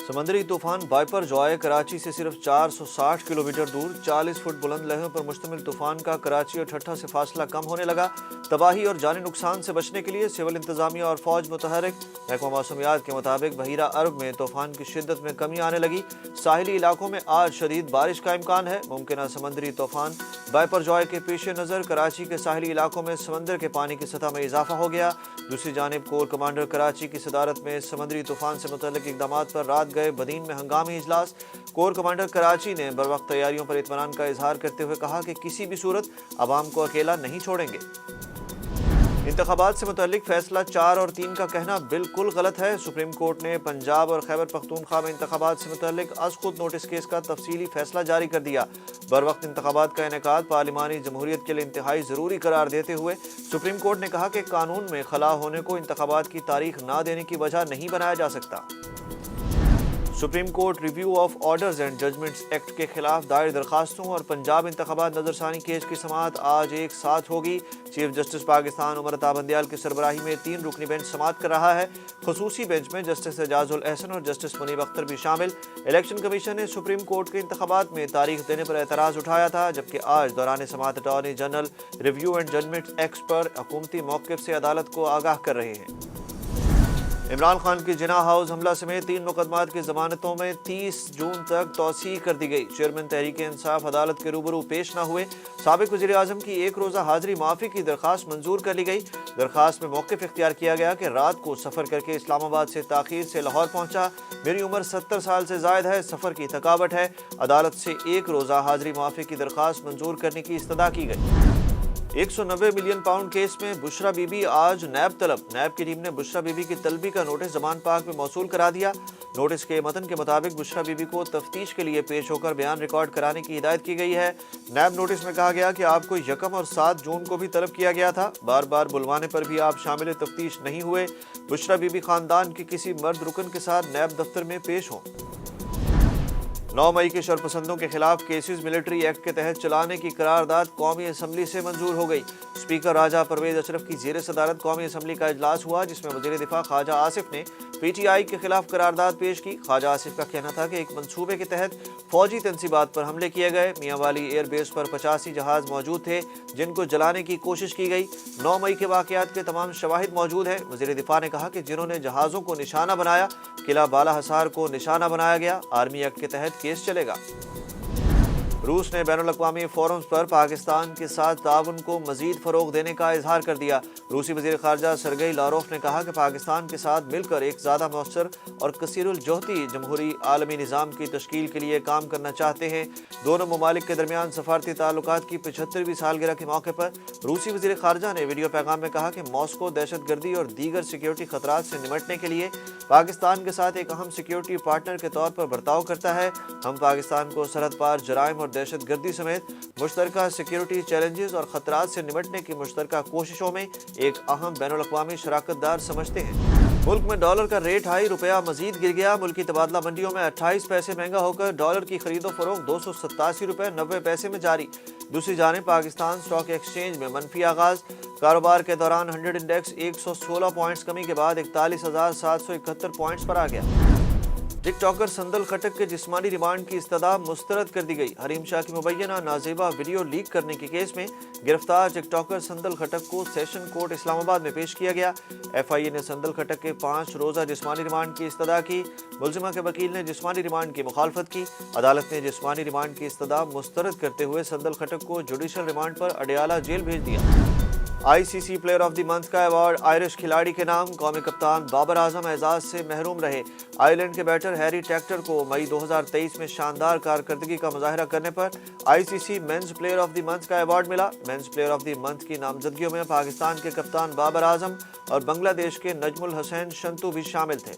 سمندری طوفان wiper joy Karachi سے صرف 460 کلومیٹر دور 40 فٹ بلند لہروں پر مشتمل طوفان کا کراچی اور ٹھٹھہ سے فاصلہ کم ہونے لگا۔ تباہی اور جانی نقصان سے بچنے کے لیے سول انتظامیہ اور فوج متحرک۔ محکمہ موسمیات کے مطابق بحیرہ عرب میں طوفان کی شدت میں کمی آنے لگی۔ ساحلی علاقوں میں آج شدید بارش کا امکان ہے۔ ممکنہ سمندری طوفان وائپر جوائے کے پیش نظر کراچی کے ساحلی علاقوں میں سمندر کے پانی کی سطح میں اضافہ ہو گیا۔ دوسری جانب کور کمانڈر کراچی کی صدارت میں سمندری طوفان سے متعلق اقدامات پر رات گئے بدین میں ہنگامی اجلاس۔ کور کمانڈر کراچی نے بروقت تیاریوں پر اطمینان کا اظہار کرتے ہوئے کہا کہ کسی بھی صورت عوام کو اکیلا نہیں چھوڑیں گے۔ انتخابات سے متعلق فیصلہ 4 اور 3 کا کہنا بالکل غلط ہے۔ سپریم کورٹ نے پنجاب اور خیبر پختونخوا میں انتخابات سے متعلق از خود نوٹس کیس کا تفصیلی فیصلہ جاری کر دیا۔ بروقت انتخابات کا انعقاد پارلیمانی جمہوریت کے لیے انتہائی ضروری قرار دیتے ہوئے سپریم کورٹ نے کہا کہ قانون میں خلا ہونے کو انتخابات کی تاریخ نہ دینے کی وجہ نہیں بنایا جا سکتا۔ Supreme court review of orders and judgments act کے خلاف دائر درخواستوں اور پنجاب انتخابات نظرثانی کیس کی سماعت آج ایک ساتھ ہوگی۔ چیف جسٹس پاکستان عمر عطا بندیال کی سربراہی میں 3 رکنی بینچ سماعت کر رہا ہے۔ خصوصی بینچ میں جسٹس اعجاز الاحسن اور جسٹس منیب اختر بھی شامل۔ الیکشن کمیشن نے سپریم کورٹ کے انتخابات میں تاریخ دینے پر اعتراض اٹھایا تھا، جبکہ آج دوران سماعت attorney general review and judgments act پر حکومتی موقف سے عدالت کو آگاہ کر رہے ہیں۔ عمران خان کی جناح ہاؤس حملہ سمیت 3 مقدمات کی ضمانتوں میں 30 جون تک توسیع کر دی گئی۔ چیئرمین تحریک انصاف عدالت کے روبرو پیش نہ ہوئے۔ سابق وزیر اعظم کی 1 روزہ حاضری معافی کی درخواست منظور کر لی گئی۔ درخواست میں موقف اختیار کیا گیا کہ رات کو سفر کر کے اسلام آباد سے تاخیر سے لاہور پہنچا۔ میری عمر 70 سال سے زائد ہے، سفر کی تھکاوٹ ہے۔ عدالت سے 1 روزہ حاضری معافی کی درخواست منظور کرنے کی استدعا کی گئی۔ 190 ملین پاؤنڈ کیس میں بشرا بی بی آج نیب طلب۔ نیب کی ٹیم نے بشرا بی بی کی طلبی کا نوٹس زمان پاک میں موصول کرا دیا۔ نوٹس کے متن کے مطابق بشرا بی بی کو تفتیش کے لیے پیش ہو کر بیان ریکارڈ کرانے کی ہدایت کی گئی ہے۔ نیب نوٹس میں کہا گیا کہ آپ کو 1 اور 7 جون کو بھی طلب کیا گیا تھا، بار بار بلوانے پر بھی آپ شامل تفتیش نہیں ہوئے۔ بشرا بی بی خاندان کے کسی مرد رکن کے ساتھ نیب دفتر میں پیش ہوں۔ 9 مئی کے شرپسندوں کے خلاف کیسز ملٹری ایکٹ کے تحت چلانے کی قرارداد قومی اسمبلی سے منظور ہو گئی۔ اسپیکر راجہ پرویز اشرف کی زیر صدارت قومی اسمبلی کا اجلاس ہوا، جس میں وزیر دفاع خواجہ آصف نے پی ٹی آئی کے خلاف قرارداد پیش کی۔ خواجہ آصف کا کہنا تھا کہ ایک منصوبے کے تحت فوجی تنصیبات پر حملے کیے گئے۔ میاں والی ایئر بیس پر 85 جہاز موجود تھے جن کو جلانے کی کوشش کی گئی۔ 9 مئی کے واقعات کے تمام شواہد موجود ہیں۔ وزیر دفاع نے کہا کہ جنہوں نے جہازوں کو نشانہ بنایا، قلعہ بالا حصار کو نشانہ بنایا گیا۔ آرمی ایکٹ کے تحت کیس چلے گا۔ روس نے بین الاقوامی فورمز پر پاکستان کے ساتھ تعاون کو مزید فروغ دینے کا اظہار کر دیا۔ روسی وزیر خارجہ سرگئی لاروف نے کہا کہ پاکستان کے ساتھ مل کر ایک زیادہ مؤثر اور کثیر الجہتی جمہوری عالمی نظام کی تشکیل کے لیے کام کرنا چاہتے ہیں۔ دونوں ممالک کے درمیان سفارتی تعلقات کی 75ویں سالگرہ کے موقع پر روسی وزیر خارجہ نے ویڈیو پیغام میں کہا کہ ماسکو دہشت گردی اور دیگر سیکیورٹی خطرات سے نمٹنے کے لیے پاکستان کے ساتھ ایک اہم سیکیورٹی پارٹنر کے طور پر برتاؤ کرتا ہے۔ ہم پاکستان کو سرحد پار جرائم اور دہشت گردی سمیت مشترکہ سیکیورٹی چیلنجز اور خطرات سے نمٹنے کی مشترکہ کوششوں میں ایک اہم بین الاقوامی شراکت دار سمجھتے ہیں۔ ملک میں ڈالر کا ریٹ ہائی، روپیہ مزید گر گیا۔ ملکی تبادلہ منڈیوں میں 28 پیسے مہنگا ہو کر ڈالر کی خرید و فروخت 287 روپے 90 پیسے میں جاری۔ دوسری جانب پاکستان اسٹاک ایکسچینج میں منفی آغاز۔ کاروبار کے دوران 100 انڈیکس 116 پوائنٹس کمی کے بعد 41,771 پوائنٹس پر آ گیا۔ ٹک ٹاکر سندل خٹک کے جسمانی ریمانڈ کی استدعا مسترد کر دی گئی۔ حریم شاہ کی مبینہ نازیبا ویڈیو لیک کرنے کے کیس میں گرفتار ٹک ٹاکر سندل خٹک کو سیشن کورٹ اسلام آباد میں پیش کیا گیا۔ ایف آئی اے نے سندل خٹک کے 5 روزہ جسمانی ریمانڈ کی استدعا کی۔ ملزمہ کے وکیل نے جسمانی ریمانڈ کی مخالفت کی۔ عدالت نے جسمانی ریمانڈ کی استدعا مسترد کرتے ہوئے سندل خٹک کو جوڈیشل ریمانڈ پر اڈیالہ جیل بھیج دیا۔ آئی C C player of the month کا ایوارڈ آئرش کھلاڑی کے نام۔ قومی کپتان بابر اعظم اعزاز سے محروم رہے۔ آئی لینڈ کے بیٹر ہیری ٹیکٹر کو مئی 2023 میں شاندار کارکردگی کا مظاہرہ کرنے پر I C C men's player of the month کا ایوارڈ ملا۔ Men's player of the month کی نامزدگیوں میں پاکستان کے کپتان بابر اعظم اور بنگلہ دیش کے نجم الحسین شنتو بھی شامل تھے۔